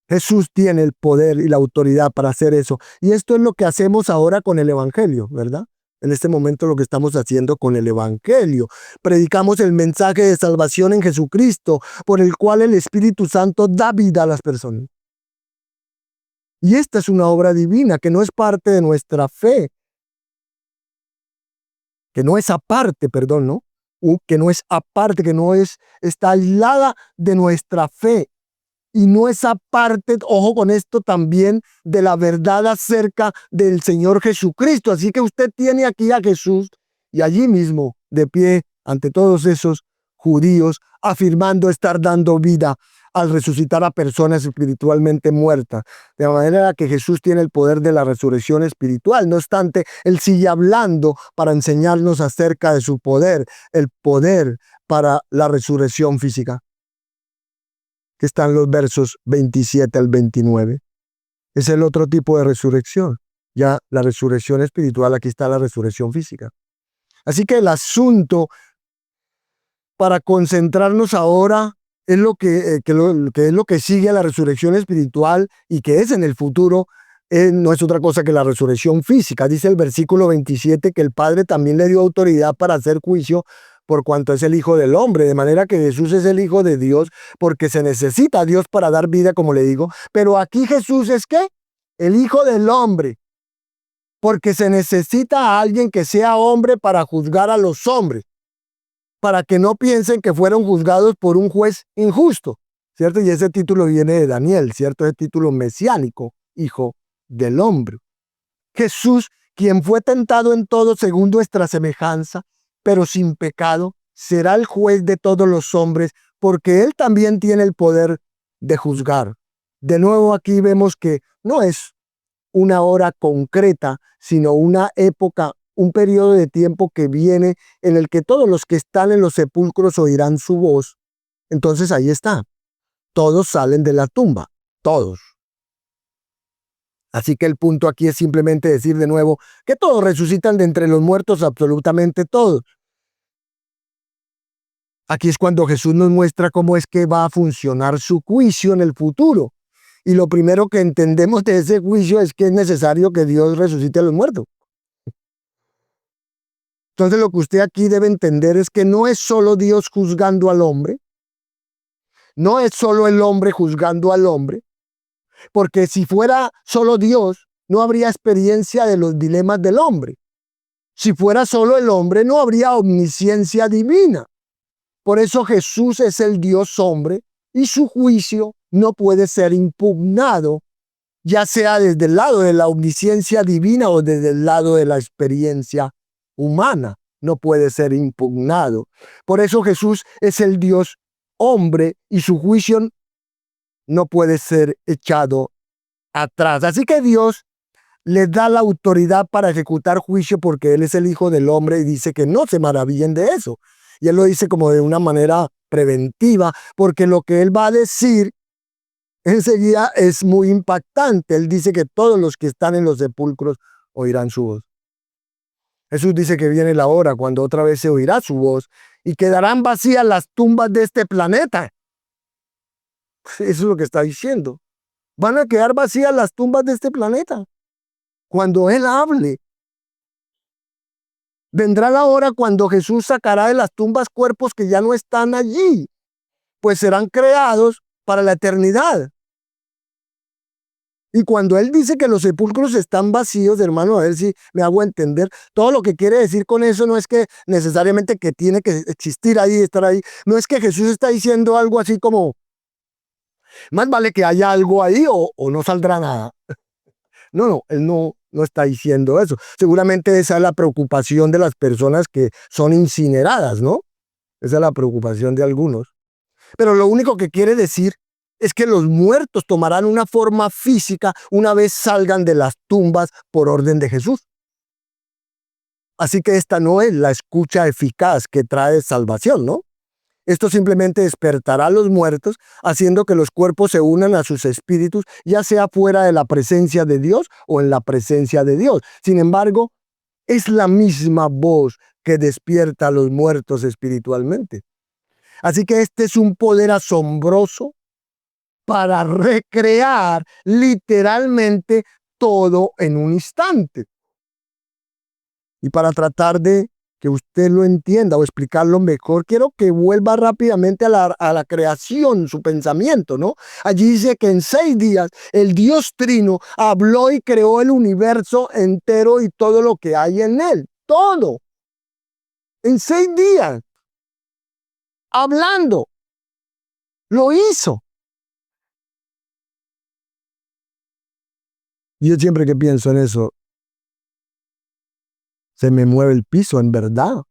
Jesús tiene el poder y la autoridad para hacer eso. Y esto es lo que hacemos ahora con el Evangelio, ¿verdad? en este momento lo que estamos haciendo con el Evangelio. Predicamos el mensaje de salvación en Jesucristo, por el cual el Espíritu Santo da vida a las personas. Y esta es una obra divina que no es parte de nuestra fe, que no es aparte, perdón, ¿no? Que no es aparte, que no es, está aislada de nuestra fe. Y no es aparte, ojo con esto también, de la verdad acerca del Señor Jesucristo. Así que usted tiene aquí a Jesús y allí mismo, de pie ante todos esos judíos, afirmando estar dando vida al resucitar a personas espiritualmente muertas. De manera que Jesús tiene el poder de la resurrección espiritual. No obstante, Él sigue hablando para enseñarnos acerca de su poder, el poder para la resurrección física, que están los versos 27 al 29. Es el otro tipo de resurrección. Ya la resurrección espiritual, aquí está la resurrección física. Así que el asunto para concentrarnos ahora es lo que es lo que sigue a la resurrección espiritual y que es en el futuro, no es otra cosa que la resurrección física. Dice el versículo 27 que el Padre también le dio autoridad para hacer juicio por cuanto es el Hijo del Hombre, de manera que Jesús es el Hijo de Dios, porque se necesita a Dios para dar vida, como le digo. Pero aquí Jesús es ¿qué? El Hijo del Hombre, porque se necesita a alguien que sea hombre para juzgar a los hombres, para que no piensen que fueron juzgados por un juez injusto, ¿cierto? Y ese título viene de Daniel, ¿cierto? Ese título mesiánico, Hijo del Hombre. Jesús, quien fue tentado en todo según nuestra semejanza, pero sin pecado, será el juez de todos los hombres, porque Él también tiene el poder de juzgar. De nuevo aquí vemos que no es una hora concreta, sino una época, un periodo de tiempo que viene en el que todos los que están en los sepulcros oirán su voz. Entonces ahí está. Todos salen de la tumba, todos. Así que el punto aquí es simplemente decir de nuevo que todos resucitan de entre los muertos, absolutamente todos. Aquí es cuando Jesús nos muestra cómo es que va a funcionar su juicio en el futuro. Y lo primero que entendemos de ese juicio es que es necesario que Dios resucite a los muertos. Entonces lo que usted aquí debe entender es que no es solo Dios juzgando al hombre, no es solo el hombre juzgando al hombre, porque si fuera solo Dios, no habría experiencia de los dilemas del hombre. Si fuera solo el hombre, no habría omnisciencia divina. Por eso Jesús es el Dios hombre y su juicio no puede ser impugnado, ya sea desde el lado de la omnisciencia divina o desde el lado de la experiencia humana. No puede ser impugnado. Por eso Jesús es el Dios hombre y su juicio no puede ser echado atrás. Así que Dios le da la autoridad para ejecutar juicio porque Él es el Hijo del Hombre y dice que no se maravillen de eso. Y Él lo dice como de una manera preventiva, porque lo que Él va a decir enseguida es muy impactante. Él dice que todos los que están en los sepulcros oirán su voz. Jesús dice que viene la hora cuando otra vez se oirá su voz y quedarán vacías las tumbas de este planeta. Eso es lo que está diciendo. Van a quedar vacías las tumbas de este planeta cuando Él hable. Vendrá la hora cuando Jesús sacará de las tumbas cuerpos que ya no están allí, pues serán creados para la eternidad. Y cuando Él dice que los sepulcros están vacíos, hermano, a ver si me hago entender, todo lo que quiere decir con eso no es que necesariamente que tiene que existir ahí, estar ahí. No es que Jesús está diciendo algo así como, más vale que haya algo ahí o no saldrá nada. No, Él no está diciendo eso. Seguramente esa es la preocupación de las personas que son incineradas, ¿no? Esa es la preocupación de algunos. Pero lo único que quiere decir es que los muertos tomarán una forma física una vez salgan de las tumbas por orden de Jesús. Así que esta no es la escucha eficaz que trae salvación, ¿no? Esto simplemente despertará a los muertos, haciendo que los cuerpos se unan a sus espíritus, ya sea fuera de la presencia de Dios o en la presencia de Dios. Sin embargo, es la misma voz que despierta a los muertos espiritualmente. Así que este es un poder asombroso para recrear literalmente todo en un instante. Y para tratar de que usted lo entienda o explicarlo mejor, quiero que vuelva rápidamente a la creación, su pensamiento, ¿no? Allí dice que en 6 días el Dios Trino habló y creó el universo entero y todo lo que hay en él. Todo. En 6 días. Hablando. Lo hizo. Y yo siempre que pienso en eso, se me mueve el piso, en verdad.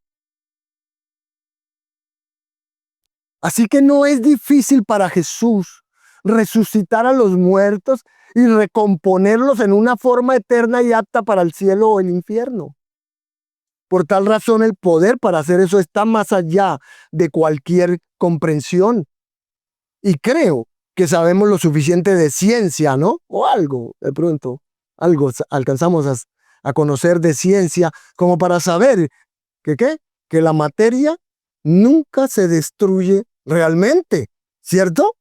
Así que no es difícil para Jesús resucitar a los muertos y recomponerlos en una forma eterna y apta para el cielo o el infierno. Por tal razón, el poder para hacer eso está más allá de cualquier comprensión. Y creo que sabemos lo suficiente de ciencia, ¿no? O algo, de pronto, algo alcanzamos a conocer de ciencia como para saber que, ¿qué? Que la materia nunca se destruye realmente, ¿cierto?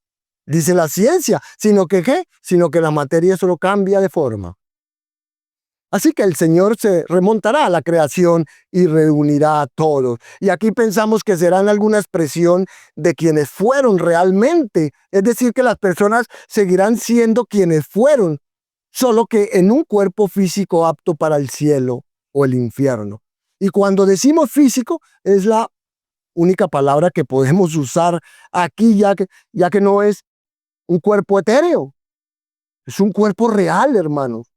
Dice la ciencia, sino que, ¿qué? Sino que la materia solo cambia de forma. Así que el Señor se remontará a la creación y reunirá a todos. Y aquí pensamos que serán alguna expresión de quienes fueron realmente. Es decir, que las personas seguirán siendo quienes fueron, solo que en un cuerpo físico apto para el cielo o el infierno. Y cuando decimos físico, es la única palabra que podemos usar aquí, ya que no es un cuerpo etéreo, es un cuerpo real, hermanos.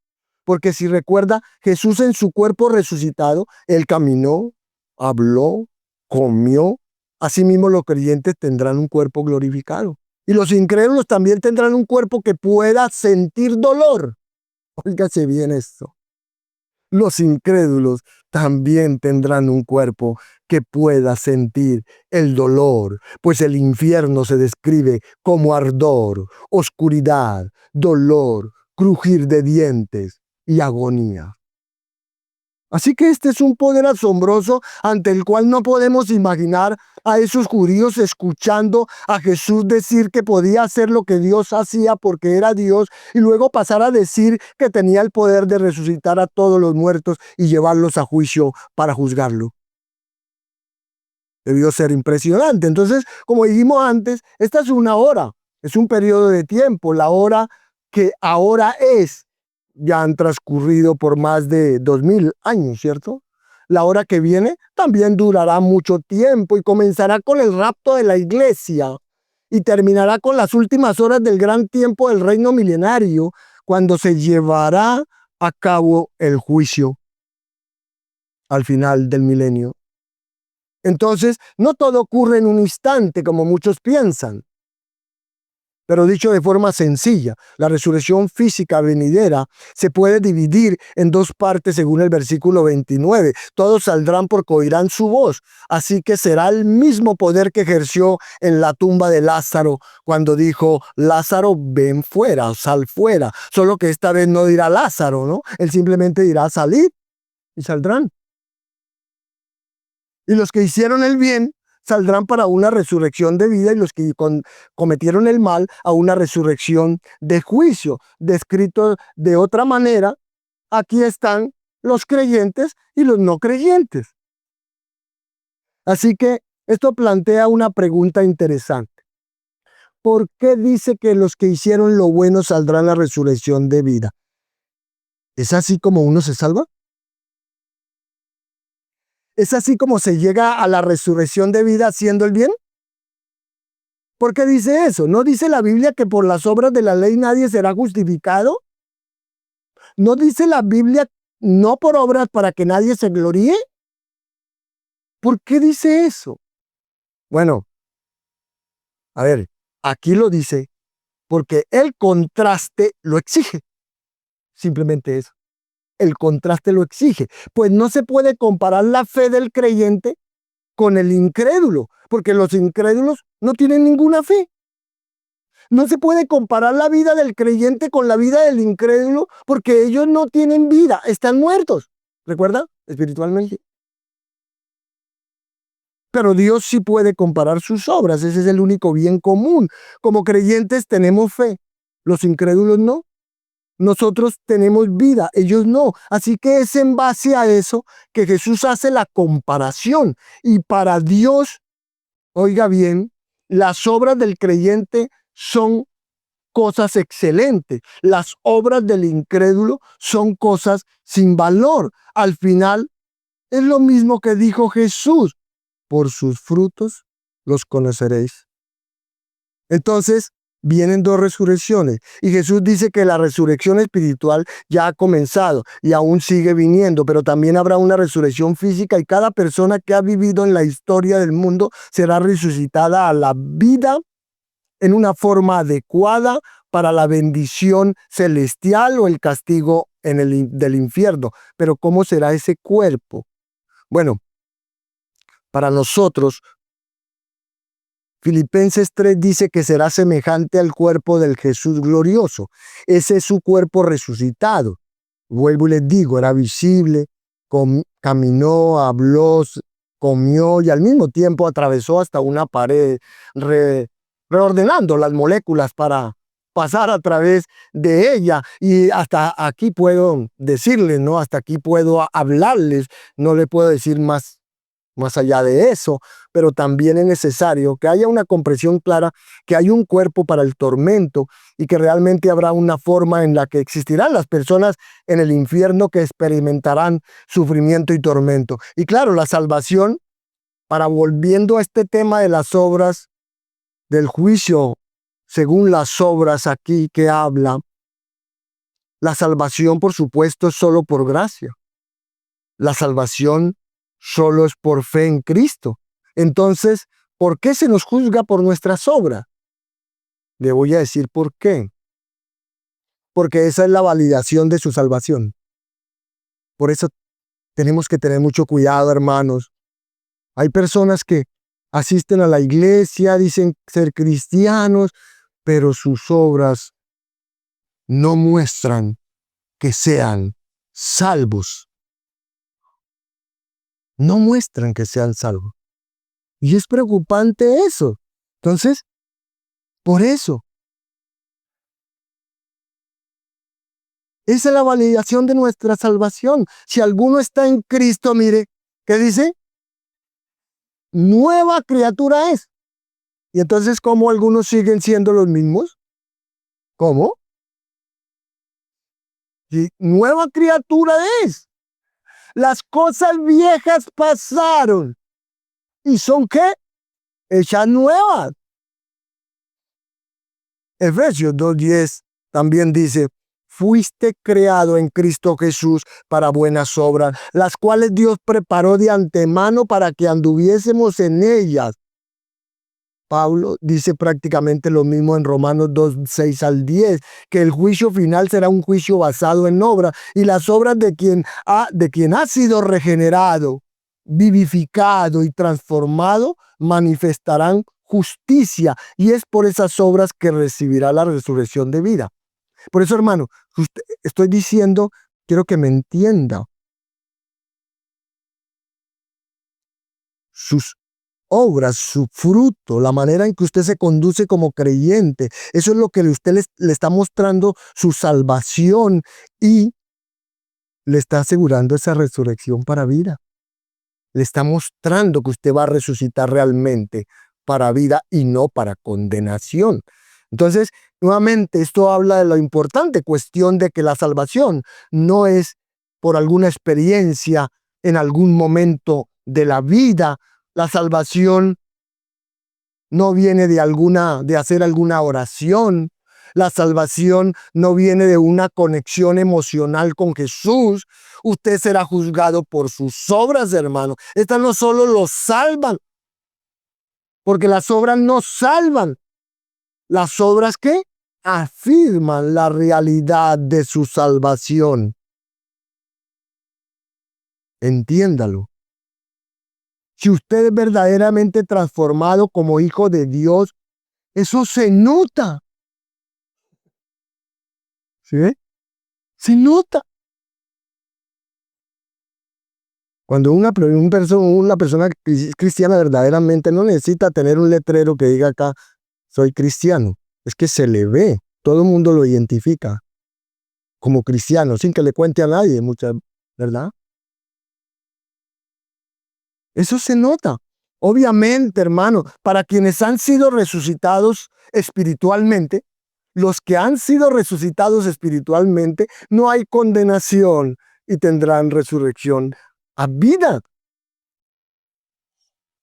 Porque si recuerda, Jesús en su cuerpo resucitado, Él caminó, habló, comió. Asimismo, los creyentes tendrán un cuerpo glorificado. Y los incrédulos también tendrán un cuerpo que pueda sentir dolor. Óigase bien esto. Los incrédulos también tendrán un cuerpo que pueda sentir el dolor, pues el infierno se describe como ardor, oscuridad, dolor, crujir de dientes y agonía. Así que este es un poder asombroso ante el cual no podemos imaginar a esos judíos escuchando a Jesús decir que podía hacer lo que Dios hacía porque era Dios y luego pasar a decir que tenía el poder de resucitar a todos los muertos y llevarlos a juicio para juzgarlo. Debió ser impresionante. Entonces, como dijimos antes, esta es una hora, es un periodo de tiempo, la hora que ahora es. Ya han transcurrido por más de 2000 años, ¿cierto? La hora que viene también durará mucho tiempo y comenzará con el rapto de la iglesia y terminará con las últimas horas del gran tiempo del reino milenario, cuando se llevará a cabo el juicio al final del milenio. Entonces, no todo ocurre en un instante como muchos piensan. Pero dicho de forma sencilla, la resurrección física venidera se puede dividir en 2 partes según el versículo 29. Todos saldrán porque oirán su voz. Así que será el mismo poder que ejerció en la tumba de Lázaro cuando dijo, Lázaro, ven fuera, sal fuera. Solo que esta vez no dirá Lázaro, ¿no? Él simplemente dirá salid y saldrán. Y los que hicieron el bien saldrán para una resurrección de vida y los que cometieron el mal a una resurrección de juicio. Descrito de otra manera, aquí están los creyentes y los no creyentes. Así que esto plantea una pregunta interesante. ¿Por qué dice que los que hicieron lo bueno saldrán a la resurrección de vida? ¿Es así como uno se salva? ¿Es así como se llega a la resurrección de vida haciendo el bien? ¿Por qué dice eso? ¿No dice la Biblia que por las obras de la ley nadie será justificado? ¿No dice la Biblia no por obras para que nadie se gloríe? ¿Por qué dice eso? Bueno, a ver, aquí lo dice porque el contraste lo exige. Simplemente eso. El contraste lo exige. Pues no se puede comparar la fe del creyente con el incrédulo, porque los incrédulos no tienen ninguna fe. No se puede comparar la vida del creyente con la vida del incrédulo porque ellos no tienen vida, están muertos. ¿Recuerda? Espiritualmente. Pero Dios sí puede comparar sus obras, ese es el único bien común. Como creyentes tenemos fe, los incrédulos no. nosotros tenemos vida, ellos no. Así que es en base a eso que Jesús hace la comparación. Y para Dios, oiga bien, las obras del creyente son cosas excelentes. Las obras del incrédulo son cosas sin valor. Al final, es lo mismo que dijo Jesús. Por sus frutos los conoceréis. Entonces, vienen dos resurrecciones. Y Jesús dice que la resurrección espiritual ya ha comenzado y aún sigue viniendo, pero también habrá una resurrección física y cada persona que ha vivido en la historia del mundo será resucitada a la vida en una forma adecuada para la bendición celestial o el castigo del infierno. Pero ¿cómo será ese cuerpo? Bueno, para nosotros, Filipenses 3 dice que será semejante al cuerpo del Jesús glorioso. Ese es su cuerpo resucitado. Vuelvo y les digo, era visible, caminó, habló, comió y al mismo tiempo atravesó hasta una pared, reordenando las moléculas para pasar a través de ella. Y hasta aquí puedo decirles, ¿no? Hasta aquí puedo hablarles, no le puedo decir más allá de eso, pero también es necesario que haya una comprensión clara que hay un cuerpo para el tormento y que realmente habrá una forma en la que existirán las personas en el infierno que experimentarán sufrimiento y tormento. Y claro, la salvación, para volviendo a este tema de las obras, del juicio, según las obras aquí que habla, la salvación, por supuesto, es solo por gracia. La salvación solo es por fe en Cristo. Entonces, ¿por qué se nos juzga por nuestras obras? Le voy a decir por qué. Porque esa es la validación de su salvación. Por eso tenemos que tener mucho cuidado, hermanos. Hay personas que asisten a la iglesia, dicen ser cristianos, pero sus obras no muestran que sean salvos. No muestran que sean salvos. Y es preocupante eso. Entonces, por eso, esa es la validación de nuestra salvación. Si alguno está en Cristo, mire, ¿qué dice? Nueva criatura es. Y entonces, ¿cómo algunos siguen siendo los mismos? ¿Cómo? Sí, nueva criatura es. Las cosas viejas pasaron. ¿Y son qué? Hechas nuevas. Efesios 2:10 también dice, fuiste creado en Cristo Jesús para buenas obras, las cuales Dios preparó de antemano para que anduviésemos en ellas. Pablo dice prácticamente lo mismo en Romanos 2:6-10, que el juicio final será un juicio basado en obras, y las obras de quien ha sido regenerado, vivificado y transformado manifestarán justicia, y es por esas obras que recibirá la resurrección de vida. Por eso, hermano, estoy diciendo, quiero que me entienda. Sus obras, su fruto, la manera en que usted se conduce como creyente, eso es lo que usted le está mostrando su salvación y le está asegurando esa resurrección para vida. Le está mostrando que usted va a resucitar realmente para vida y no para condenación. Entonces, nuevamente, esto habla de la importante cuestión de que la salvación no es por alguna experiencia en algún momento de la vida. La salvación no viene de hacer alguna oración. La salvación no viene de una conexión emocional con Jesús. Usted será juzgado por sus obras, hermano. Estas no solo lo salvan, porque las obras no salvan. Las obras que afirman la realidad de su salvación. Entiéndalo. Si usted es verdaderamente transformado como hijo de Dios, eso se nota. ¿Sí ve? Se nota. Cuando una persona cristiana verdaderamente no necesita tener un letrero que diga acá, soy cristiano. Es que se le ve. Todo el mundo lo identifica. como cristiano, sin que le cuente a nadie, ¿verdad? Eso se nota. Obviamente, hermano, para quienes han sido resucitados espiritualmente, los que han sido resucitados espiritualmente, no hay condenación y tendrán resurrección a vida.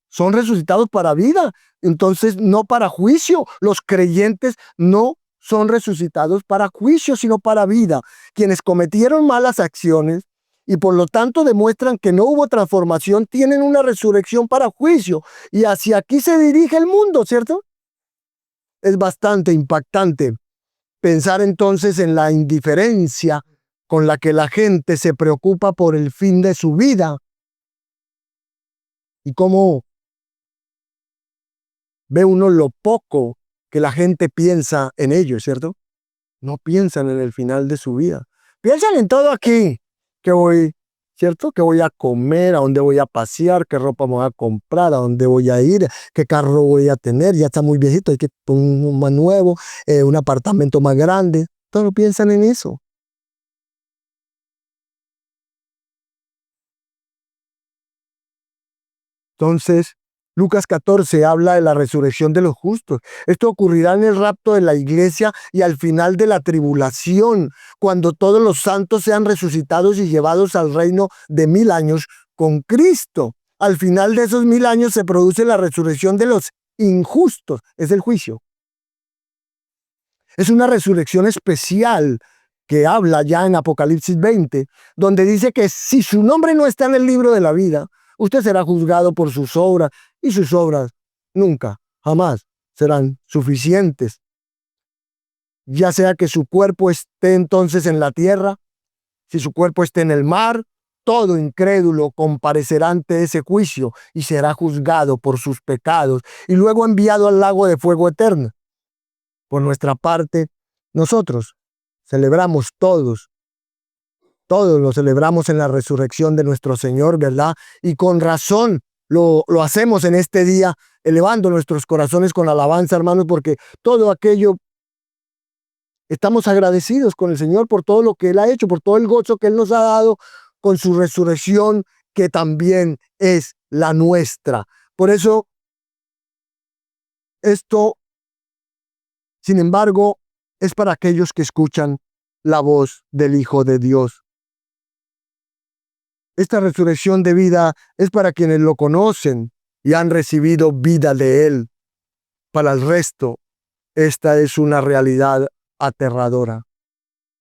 Son resucitados para vida, entonces no para juicio. Los creyentes no son resucitados para juicio, sino para vida. Quienes cometieron malas acciones y por lo tanto demuestran que no hubo transformación, tienen una resurrección para juicio. Y hacia aquí se dirige el mundo, ¿cierto? Es bastante impactante pensar entonces en la indiferencia con la que la gente se preocupa por el fin de su vida y cómo ve uno lo poco que la gente piensa en ello, ¿cierto? No piensan en el final de su vida. Piensan en todo aquí. Que voy, ¿cierto? Que voy a comer, a dónde voy a pasear, qué ropa me voy a comprar, a dónde voy a ir, qué carro voy a tener. Ya está muy viejito, hay que poner uno más nuevo, un apartamento más grande. Todos piensan en eso. Entonces, Lucas 14 habla de la resurrección de los justos. Esto ocurrirá en el rapto de la iglesia y al final de la tribulación, cuando todos los santos sean resucitados y llevados al reino de 1000 años con Cristo. Al final de esos 1000 años se produce la resurrección de los injustos. Es el juicio. Es una resurrección especial que habla ya en Apocalipsis 20, donde dice que si su nombre no está en el libro de la vida, usted será juzgado por sus obras y sus obras nunca, jamás serán suficientes. Ya sea que su cuerpo esté entonces en la tierra, si su cuerpo esté en el mar, todo incrédulo comparecerá ante ese juicio y será juzgado por sus pecados y luego enviado al lago de fuego eterno. Por nuestra parte, nosotros celebramos todos lo celebramos en la resurrección de nuestro Señor, ¿verdad? Y con razón lo hacemos en este día, elevando nuestros corazones con alabanza, hermanos, porque todo aquello, estamos agradecidos con el Señor por todo lo que Él ha hecho, por todo el gozo que Él nos ha dado con su resurrección, que también es la nuestra. Por eso, esto, sin embargo, es para aquellos que escuchan la voz del Hijo de Dios. Esta resurrección de vida es para quienes lo conocen y han recibido vida de Él. Para el resto, esta es una realidad aterradora,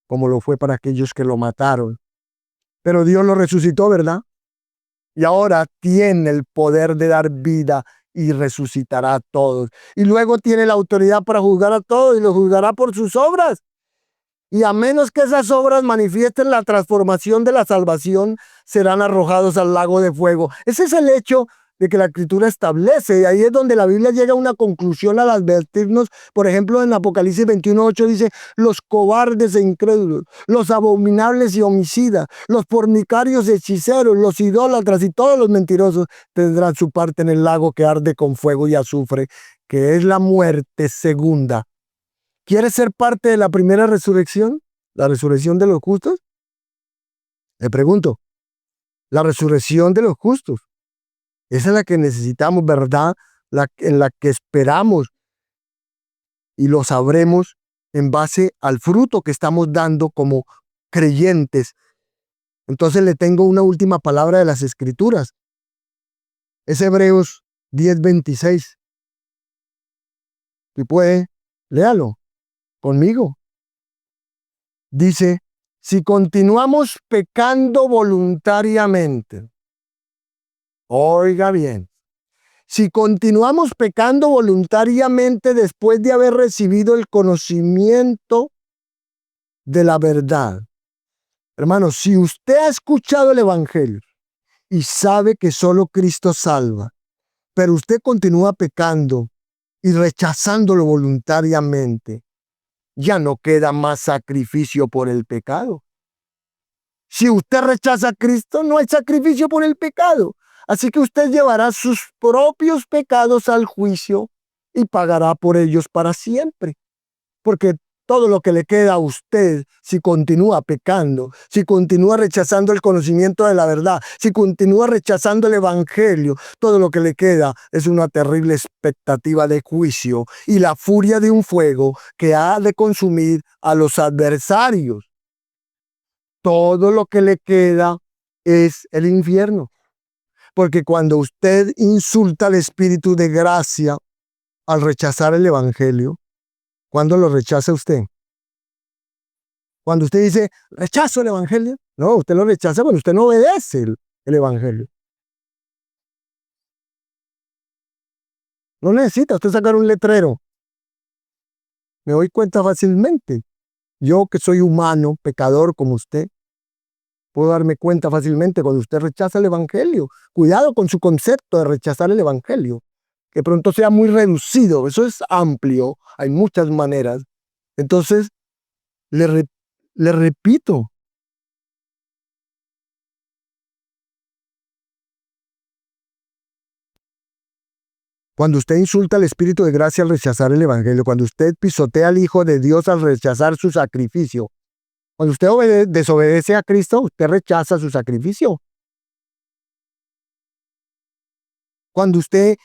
como lo fue para aquellos que lo mataron. Pero Dios lo resucitó, ¿verdad? Y ahora tiene el poder de dar vida y resucitará a todos. Y luego tiene la autoridad para juzgar a todos y los juzgará por sus obras. Y a menos que esas obras manifiesten la transformación de la salvación, serán arrojados al lago de fuego. Ese es el hecho de que la Escritura establece. Y ahí es donde la Biblia llega a una conclusión al advertirnos. Por ejemplo, en Apocalipsis 21:8 dice, los cobardes e incrédulos, los abominables y homicidas, los fornicarios y hechiceros, los idólatras y todos los mentirosos tendrán su parte en el lago que arde con fuego y azufre, que es la muerte segunda. ¿Quieres ser parte de la primera resurrección? ¿La resurrección de los justos? Le pregunto, la resurrección de los justos. Esa es la que necesitamos, ¿verdad? En la que esperamos y lo sabremos en base al fruto que estamos dando como creyentes. Entonces le tengo una última palabra de las Escrituras. Es Hebreos 10:26. Si puede, léalo conmigo. Dice, si continuamos pecando voluntariamente, oiga bien, si continuamos pecando voluntariamente después de haber recibido el conocimiento de la verdad, hermanos, si usted ha escuchado el Evangelio y sabe que solo Cristo salva, pero usted continúa pecando y rechazándolo voluntariamente, ya no queda más sacrificio por el pecado. Si usted rechaza a Cristo, no hay sacrificio por el pecado. Así que usted llevará sus propios pecados al juicio y pagará por ellos para siempre. Porque todo lo que le queda a usted si continúa pecando, si continúa rechazando el conocimiento de la verdad, si continúa rechazando el evangelio, todo lo que le queda es una terrible expectativa de juicio y la furia de un fuego que ha de consumir a los adversarios. Todo lo que le queda es el infierno. Porque cuando usted insulta al Espíritu de gracia al rechazar el evangelio, ¿cuándo lo rechaza usted? Cuando usted dice, rechazo el evangelio, no, usted lo rechaza cuando usted no obedece el evangelio. No necesita usted sacar un letrero. Me doy cuenta fácilmente. Yo que soy humano, pecador como usted, puedo darme cuenta fácilmente cuando usted rechaza el evangelio. Cuidado con su concepto de rechazar el evangelio, que pronto sea muy reducido. Eso es amplio, hay muchas maneras. Entonces, le repito, cuando usted insulta al Espíritu de gracia al rechazar el evangelio, cuando usted pisotea al Hijo de Dios al rechazar su sacrificio, cuando usted desobedece a Cristo, usted rechaza su sacrificio. Cuando usted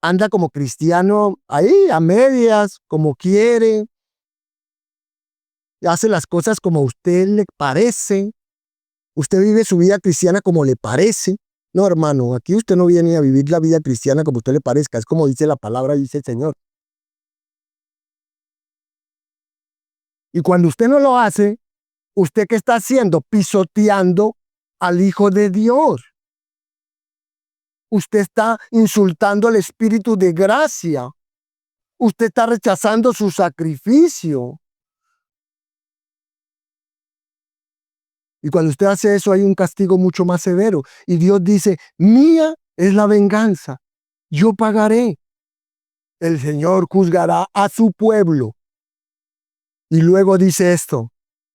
anda como cristiano ahí a medias, como quiere, hace las cosas como a usted le parece, usted vive su vida cristiana como le parece. No, hermano, aquí usted no viene a vivir la vida cristiana como a usted le parezca, es como dice la palabra, dice el Señor. Y cuando usted no lo hace, ¿usted qué está haciendo? Pisoteando al Hijo de Dios. Usted está insultando al Espíritu de gracia. Usted está rechazando su sacrificio. Y cuando usted hace eso hay un castigo mucho más severo. Y Dios dice, mía es la venganza. Yo pagaré. El Señor juzgará a su pueblo. Y luego dice esto,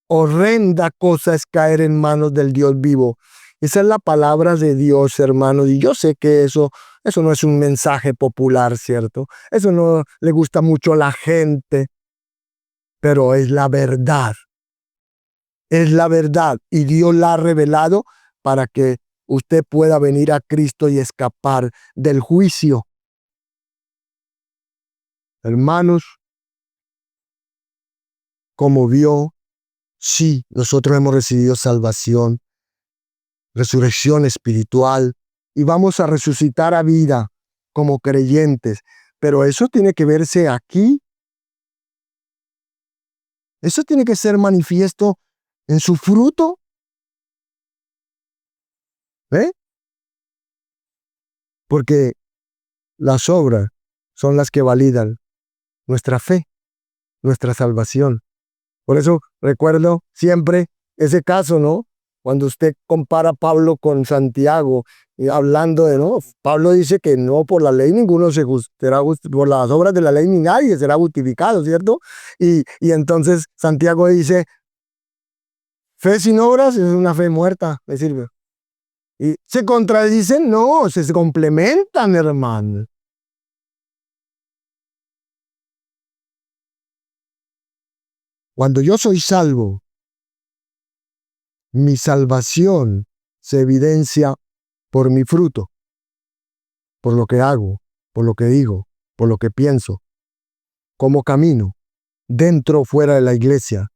horrenda cosa es caer en manos del Dios vivo. Esa es la palabra de Dios, hermano. Y yo sé que eso no es un mensaje popular, ¿cierto? Eso no le gusta mucho a la gente, pero es la verdad. Es la verdad. Y Dios la ha revelado para que usted pueda venir a Cristo y escapar del juicio. Hermanos, como vio, sí, nosotros hemos recibido salvación, resurrección espiritual, y vamos a resucitar a vida como creyentes. Pero eso tiene que verse aquí. Eso tiene que ser manifiesto en su fruto. ¿Ve? Porque las obras son las que validan nuestra fe, nuestra salvación. Por eso recuerdo siempre ese caso, ¿no? Cuando usted compara a Pablo con Santiago, y hablando de, ¿no? Pablo dice que no por la ley ninguno será por las obras de la ley ni nadie será justificado, ¿cierto? Y entonces Santiago dice, fe sin obras es una fe muerta, me sirve. Y se contradicen, no, se complementan, hermano. Cuando yo soy salvo, mi salvación se evidencia por mi fruto, por lo que hago, por lo que digo, por lo que pienso, cómo camino, dentro o fuera de la iglesia.